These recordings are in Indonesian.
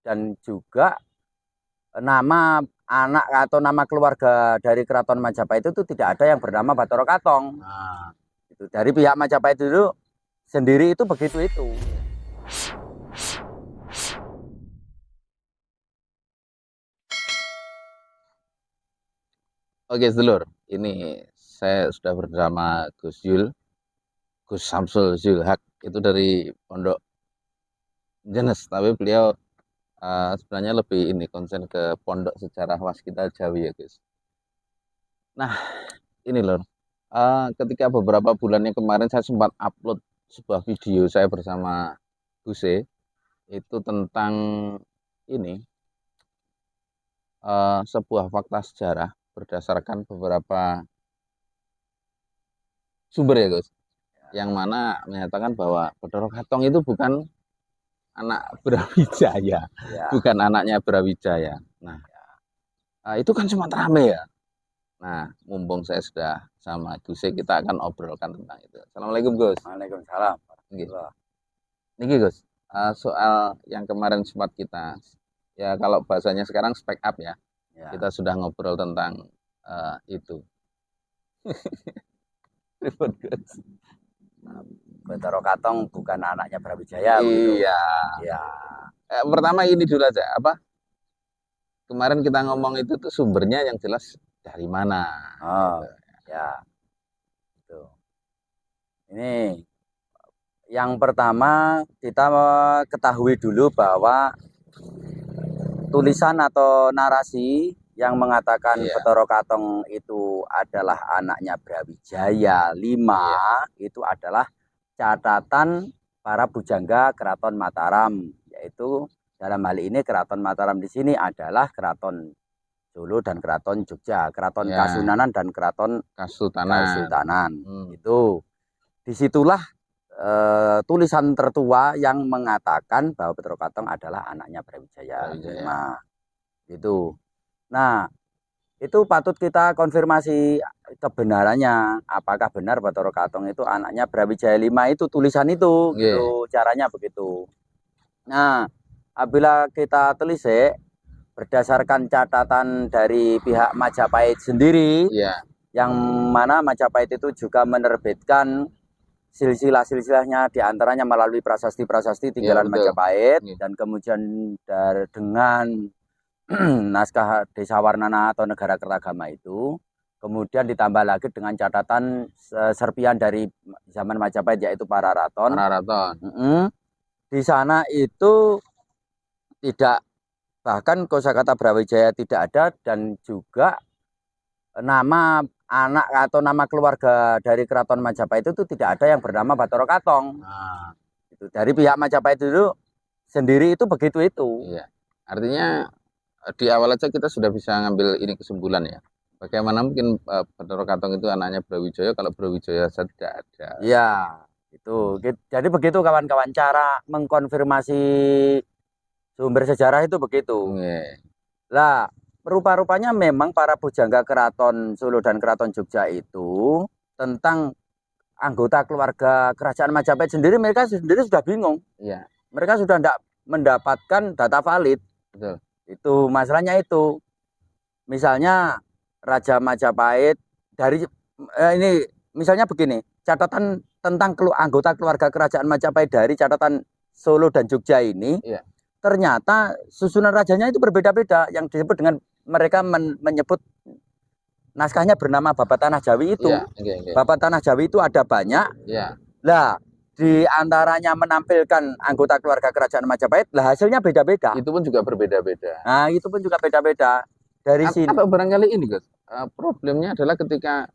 dan juga nama anak atau nama keluarga dari Keraton Majapahit itu tidak ada yang bernama Bathara Katong. Nah, itu dari pihak Majapahit dulu sendiri itu begitu itu. Oke, sedulur, ini saya sudah bersama Gus Yul, Gus Samsul Zulhak, itu dari Pondok Jenes, tapi beliau sebenarnya lebih ini konsen ke Pondok Sejarah Waskita Jawi ya, Gus. Nah, ini loh, ketika beberapa bulan yang kemarin saya sempat upload sebuah video saya bersama Gus itu tentang ini sebuah fakta sejarah berdasarkan beberapa sumber ya, Gus, yang mana menyatakan bahwa Bathara Katong itu bukan anak Brawijaya, bukan anaknya Brawijaya. Nah, itu kan sempat rame ya. Nah, mumpung saya sudah sama Gus, kita akan obrolkan tentang itu. Assalamualaikum, Gus. Waalaikumsalam. Niki, Gus, soal yang kemarin sempat kita, ya kalau bahasanya sekarang spek up ya. Kita sudah ngobrol tentang itu. Ribet, Gus. Bathara Katong bukan anaknya Brawijaya. Iya. Ya. Pertama ini dulu aja, apa? Kemarin kita ngomong itu tuh sumbernya yang jelas dari mana? Oh, gitu. Ya. Itu. Ini yang pertama kita ketahui dulu bahwa tulisan atau narasi yang mengatakan Bathara Katong itu adalah anaknya Brawijaya V itu adalah catatan para bujangga Keraton Mataram, yaitu dalam hal ini Keraton Mataram di sini adalah Keraton Solo dan Keraton Jogja, Keraton Kasunanan dan Keraton Kasultanan. Itu disitulah tulisan tertua yang mengatakan bahwa Bathara Katong adalah anaknya Brawijaya V. Itu. Nah, itu patut kita konfirmasi kebenarannya, apakah benar Bathara Katong itu anaknya Brawijaya V itu tulisan itu, gitu, caranya begitu. Nah, apabila kita telisik berdasarkan catatan dari pihak Majapahit sendiri, yang mana Majapahit itu juga menerbitkan silsilah-silsilahnya, diantaranya melalui prasasti-prasasti tinggalan Majapahit, dan kemudian dengan naskah Desa Warnana atau Negara Kertagama itu, kemudian ditambah lagi dengan catatan serpian dari zaman Majapahit yaitu Pararaton. Di sana itu tidak, bahkan kosakata Brawijaya tidak ada, dan juga nama anak atau nama keluarga dari Keraton Majapahit itu tidak ada yang bernama Bathara Katong. Nah, itu dari pihak Majapahit dulu sendiri itu begitu itu. Iya. Artinya di awal aja kita sudah bisa ngambil ini kesimpulan ya. Bagaimana mungkin Bathara Katong itu anaknya Brawijaya kalau Brawijaya tidak ada. Iya, itu. Jadi begitu kawan-kawan, cara mengkonfirmasi sumber sejarah itu begitu. Lah, rupa-rupanya memang para bujangga Keraton Solo dan Keraton Jogja itu tentang anggota keluarga Kerajaan Majapahit sendiri, mereka sendiri sudah bingung. Mereka sudah tidak mendapatkan data valid. Betul. Itu masalahnya itu. Misalnya Raja Majapahit dari ini misalnya begini, catatan tentang anggota keluarga Kerajaan Majapahit dari catatan Solo dan Jogja ini, ternyata susunan rajanya itu berbeda-beda. Yang disebut dengan mereka menyebut naskahnya bernama Babat Tanah Jawi itu. Babat Tanah Jawi itu ada banyak. Lah, di antaranya menampilkan anggota keluarga Kerajaan Majapahit, lah hasilnya beda-beda. Itu pun juga berbeda-beda. Nah, itu pun juga beda-beda. Dari sini. Atau barangkali ini, Gus, problemnya adalah ketika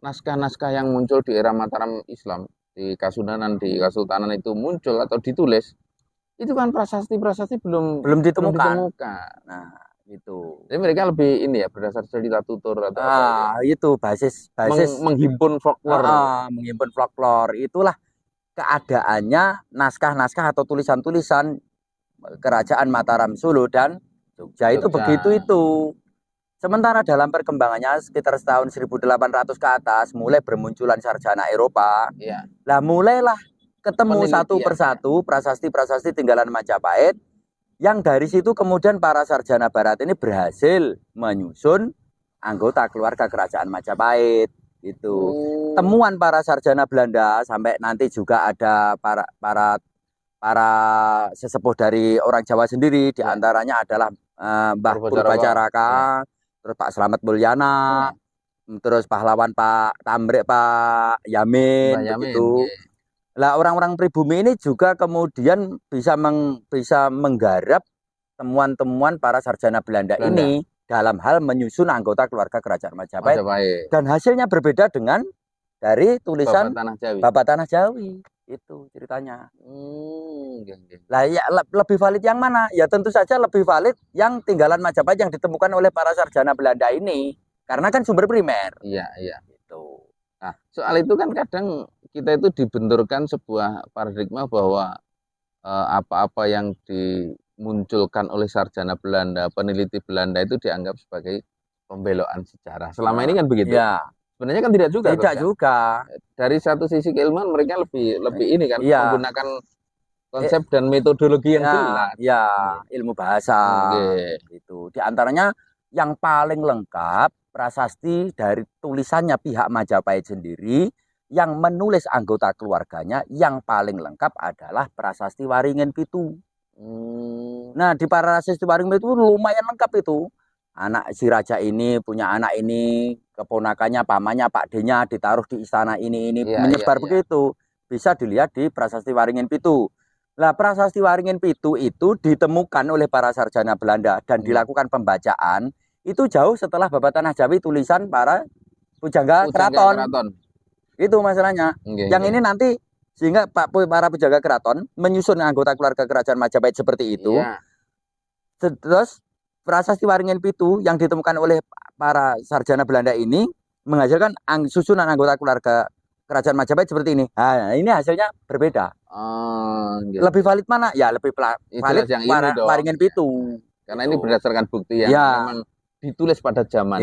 naskah-naskah yang muncul di era Mataram Islam, di Kasunanan, di Kasultanan itu muncul atau ditulis, itu kan prasasti-prasasti belum ditemukan. Nah, itu. Jadi mereka lebih ini ya, berdasar cerita tutur atau apa ya? Itu basis menghimpun folklore. Menghimpun folklore. Itulah keadaannya naskah-naskah atau tulisan-tulisan Kerajaan Mataram Solo dan Jogja itu begitu itu. Sementara dalam perkembangannya sekitar tahun 1800 ke atas mulai bermunculan sarjana Eropa. Lah mulailah ketemu satu persatu prasasti-prasasti tinggalan Majapahit Yang dari situ kemudian para sarjana barat ini berhasil menyusun anggota keluarga kerajaan Majapahit. Itu temuan para sarjana Belanda sampai nanti juga ada para sesepuh dari orang Jawa sendiri, diantaranya adalah Mbah Purbacaraka, terus Pak Slamet Mulyana, terus pahlawan Pak Tamrik, Pak Yamin, begitu. Lah orang-orang pribumi ini juga kemudian bisa menggarap temuan-temuan para sarjana Belanda ini dalam hal menyusun anggota keluarga kerajaan Majapahit. Dan hasilnya berbeda dengan dari tulisan Bapak Tanah Jawi. Itu ceritanya. Lah ya lebih valid yang mana? Ya tentu saja lebih valid yang tinggalan Majapahit yang ditemukan oleh para sarjana Belanda ini. Karena kan sumber primer. Iya, iya. Gitu. Nah, soal itu kan kadang kita itu dibenturkan sebuah paradigma bahwa apa-apa yang dimunculkan oleh sarjana Belanda, peneliti Belanda itu dianggap sebagai pembelokan sejarah. Selama ini kan begitu. Ya. Sebenarnya kan tidak juga. Tidak juga. Dari satu sisi keilmuan mereka lebih ini kan menggunakan konsep dan metodologi yang jelas. Ya, ilmu bahasa. Gitu. Di antaranya yang paling lengkap prasasti dari tulisannya pihak Majapahit sendiri, yang menulis anggota keluarganya yang paling lengkap adalah Prasasti Waringin Pitu. Nah, di Prasasti Waringin Pitu lumayan lengkap itu. Anak si raja ini punya anak ini, keponakannya, pamannya, Pak D-nya ditaruh di istana ini menyebar begitu. Bisa dilihat di Prasasti Waringin Pitu. Lah Prasasti Waringin Pitu itu ditemukan oleh para sarjana Belanda dan dilakukan pembacaan itu jauh setelah Babat Tanah Jawi tulisan para pujangga keraton. Itu masalahnya. Yang ini nanti sehingga para pujangga keraton menyusun anggota keluarga kerajaan Majapahit seperti itu. Terus Prasasti Waringin Pitu yang ditemukan oleh para sarjana Belanda ini menghasilkan susunan anggota keluarga kerajaan Majapahit seperti ini. Nah, ini hasilnya berbeda. Lebih valid mana? Ya lebih valid yang Waringin Pitu. Karena ini berdasarkan bukti yang memang ditulis pada zaman.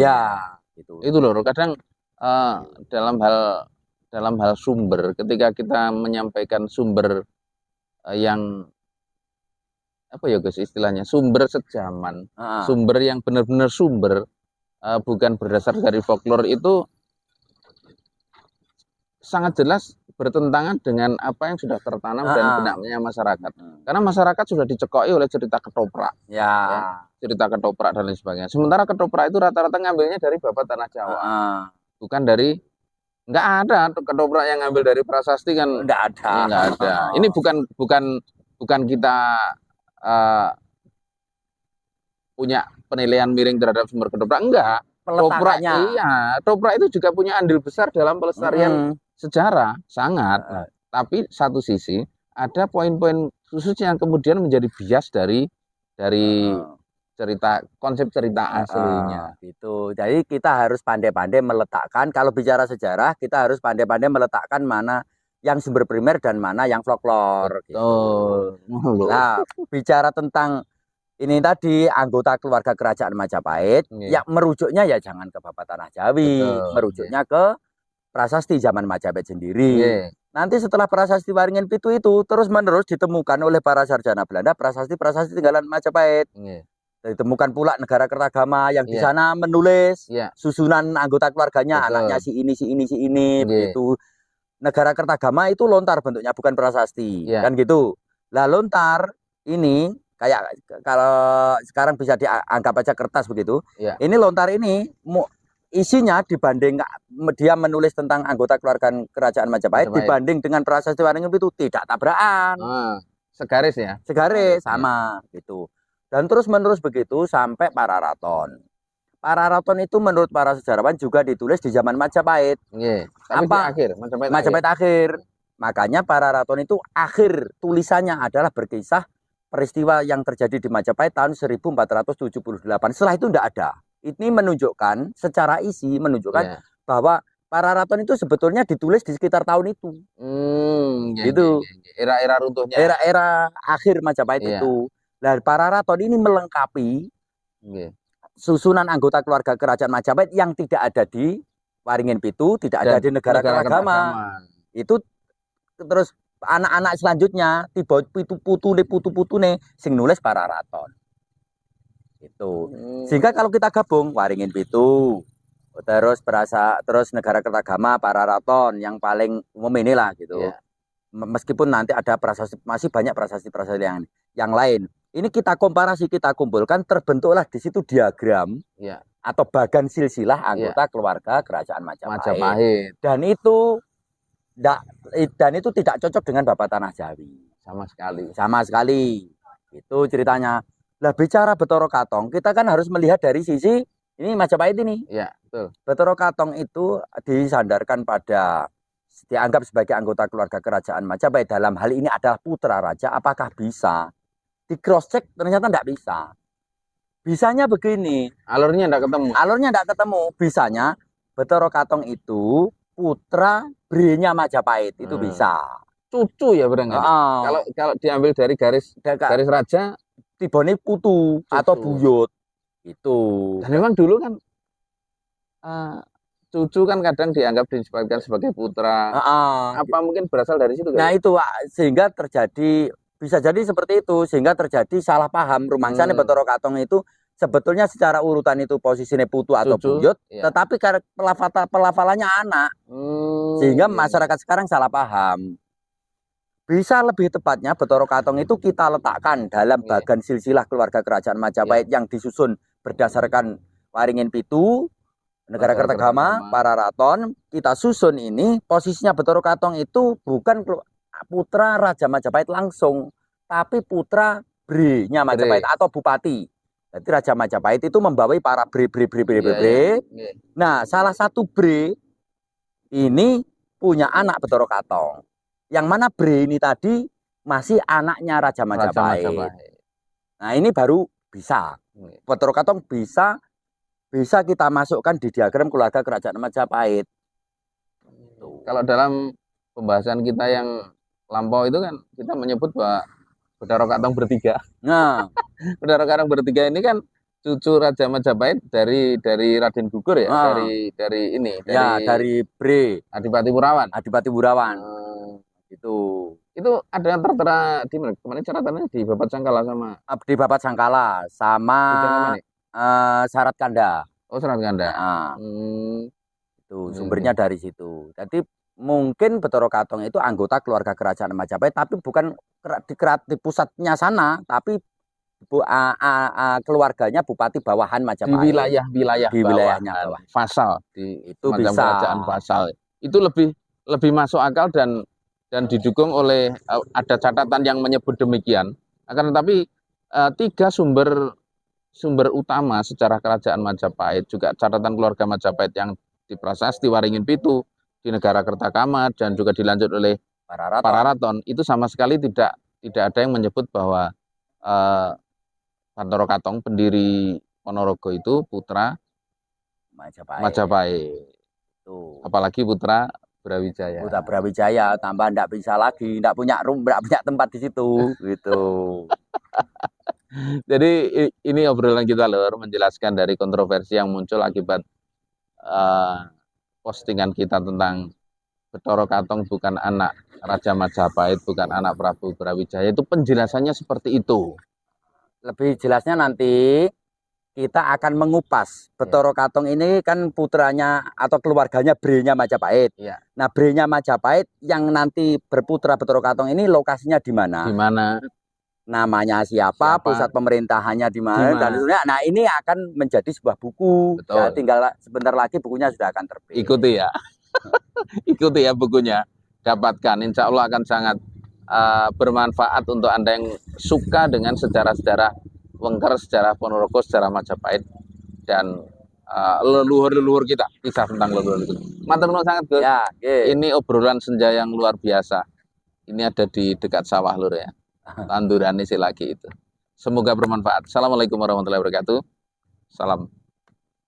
Gitu. Itu loh. Kadang dalam hal sumber, ketika kita menyampaikan sumber yang apa ya guys istilahnya, sumber sejaman, sumber yang benar-benar sumber, bukan berdasar dari folklore, itu sangat jelas bertentangan dengan apa yang sudah tertanam dan benaknya masyarakat. Karena masyarakat sudah dicekoi oleh cerita ketoprak, cerita ketoprak dan lain sebagainya. Sementara ketoprak itu rata-rata ngambilnya dari Babat Tanah Jawa, bukan dari, nggak ada ketoprak yang ngambil dari prasasti kan, nggak ada. Ya, nggak ada. Ini bukan kita punya penilaian miring terhadap sumber ketoprak, enggak. Ketoprak itu juga punya andil besar dalam pelestarian sejarah, sangat. Tapi satu sisi ada poin-poin khususnya yang kemudian menjadi bias dari konsep cerita aslinya. Gitu. Jadi kita harus pandai-pandai meletakkan, kalau bicara sejarah kita harus pandai-pandai meletakkan mana yang sumber primer dan mana yang folklore. Gitu. Nah, bicara tentang ini tadi anggota keluarga kerajaan Majapahit, ya merujuknya ya jangan ke Babat Tanah Jawi, merujuknya ke prasasti zaman Majapahit sendiri. Nanti setelah Prasasti Waringin Pitu itu terus-menerus ditemukan oleh para sarjana Belanda prasasti-prasasti tinggalan Majapahit. Ditemukan pula negara Kertagama yang di sana menulis susunan anggota keluarganya, anaknya si ini, begitu. Negara Kertagama itu lontar bentuknya, bukan prasasti, kan gitu. Lah lontar ini kayak kalau sekarang bisa dianggap aja kertas begitu. Ini lontar ini isinya dibanding dia menulis tentang anggota keluarga kerajaan Majapahit dibanding dengan Prasasti Waringin itu tidak tabrakan. Segaris ya? Segaris sama gitu. Dan terus menerus begitu sampai Pararaton. Pararaton itu menurut para sejarawan juga ditulis di zaman Majapahit. Tapi di akhir, Majapahit akhir. Makanya Pararaton itu akhir tulisannya adalah berkisah peristiwa yang terjadi di Majapahit tahun 1478. Setelah itu tidak ada. Ini menunjukkan secara isi bahwa Pararaton itu sebetulnya ditulis di sekitar tahun itu. Gitu. Era-era runtuhnya. Era-era akhir Majapahit itu. Nah, Pararaton ini melengkapi susunan anggota keluarga kerajaan Majapahit yang tidak ada di Waringin Pitu, tidak ada di negara Kertagama. Itu terus anak-anak selanjutnya tiba putu-putune sing nulis Pararaton. Itu. Sehingga kalau kita gabung Waringin Pitu, terus Negara Kertagama, Pararaton yang paling umum inilah gitu. Yeah. Meskipun nanti ada prasasti, masih banyak prasasti-prasasti yang lain. Ini kita komparasi, kita kumpulkan, terbentuklah di situ diagram atau bagan silsilah anggota keluarga Kerajaan Majapahit. Dan itu tidak cocok dengan Babat Tanah Jawi sama sekali. Itu ceritanya. Lah bicara Bathara Katong, kita kan harus melihat dari sisi ini Majapahit ini. Iya, betul. Bathara Katong itu disandarkan pada, dianggap sebagai anggota keluarga Kerajaan Majapahit, dalam hal ini adalah putra raja. Apakah bisa? Di cross check ternyata tidak bisa. Bisanya begini. Alurnya tidak ketemu. Bisanya Bathara Katong itu putra Bre-nya Majapahit, itu bisa. Cucu ya berarti. Kalau diambil dari garis raja, tibone putu atau buyut itu. Dan memang dulu kan cucu kan kadang dianggap disebutkan sebagai putra. Apa mungkin berasal dari situ? Nah itu sehingga terjadi, bisa jadi seperti itu, sehingga terjadi salah paham. Rumangsane Bathara Katong itu sebetulnya secara urutan itu posisinya putu atau buyut, tetapi karena pelafalannya anak, sehingga masyarakat sekarang salah paham. Bisa lebih tepatnya Bathara Katong itu kita letakkan dalam bagan silsilah keluarga Kerajaan Majapahit yang disusun berdasarkan Waringin Pitu, Negara Kertagama, Pararaton. Kita susun ini, posisinya Bathara Katong itu bukan putra Raja Majapahit langsung, tapi putra Bre-nya Majapahit atau bupati. Jadi Raja Majapahit itu membawai para bre. Nah, salah satu Bre ini punya anak Bathara Katong. Yang mana Bre ini tadi masih anaknya Raja Majapahit. Nah ini baru bisa. Bathara Katong bisa kita masukkan di diagram keluarga Kerajaan Majapahit. Kalau dalam pembahasan kita yang lampau itu kan kita menyebut bahwa Bathara Katong bertiga. Nah, Bathara Katong bertiga ini kan cucu Raja Majapahit dari Raden Gugur ya, dari Bre Adipati Wurawan. Itu ada yang tertera di mana? Kemarin catatannya di Babat Sangkala sama Syarat Kanda. Oh, Syarat Kanda. Itu sumbernya dari situ. Jadi mungkin Bathara Katong itu anggota keluarga Kerajaan Majapahit, tapi bukan di pusatnya sana, tapi keluarganya bupati bawahan Majapahit. Di wilayahnya bawah. Fasal itu bisa kerajaan Fasal. Itu lebih masuk akal dan didukung oleh ada catatan yang menyebut demikian. Akan tetapi 3 sumber utama sejarah Kerajaan Majapahit, juga catatan keluarga Majapahit yang di Prasasti Waringin Pitu, di Negara Kertagama, dan juga dilanjut oleh Pararaton, itu sama sekali tidak ada yang menyebut bahwa Bathara Katong pendiri Ponorogo itu putra Majapahit. Apalagi putra Brawijaya. Putra Brawijaya, tambah ndak bisa lagi, ndak punya tempat di situ, gitu. Jadi ini obrolan kita Lur, menjelaskan dari kontroversi yang muncul akibat postingan kita tentang Bathara Katong bukan anak Raja Majapahit, bukan anak Prabu Brawijaya. Itu penjelasannya seperti itu. Lebih jelasnya nanti kita akan mengupas. Bathara Katong ini kan putranya atau keluarganya Bre-nya Majapahit. Nah, Bre-nya Majapahit yang nanti berputra Bathara Katong ini lokasinya di mana? Di mana? Namanya siapa? Pusat pemerintahannya di mana? Dan sebenarnya, nah ini akan menjadi sebuah buku. Ya, tinggal sebentar lagi bukunya sudah akan terbit. Ikuti ya. Ikuti ya bukunya. Dapatkan. Insya Allah akan sangat bermanfaat untuk Anda yang suka dengan sejarah-sejarah Wengker, sejarah Ponorogo, sejarah Majapahit, dan leluhur kita, kisah tentang leluhur itu. Matur nuwun sangat, Gus. Ya, ini obrolan senja yang luar biasa. Ini ada di dekat sawah Lur ya. Tandurane lagi itu. Semoga bermanfaat. Assalamualaikum warahmatullahi wabarakatuh. Salam.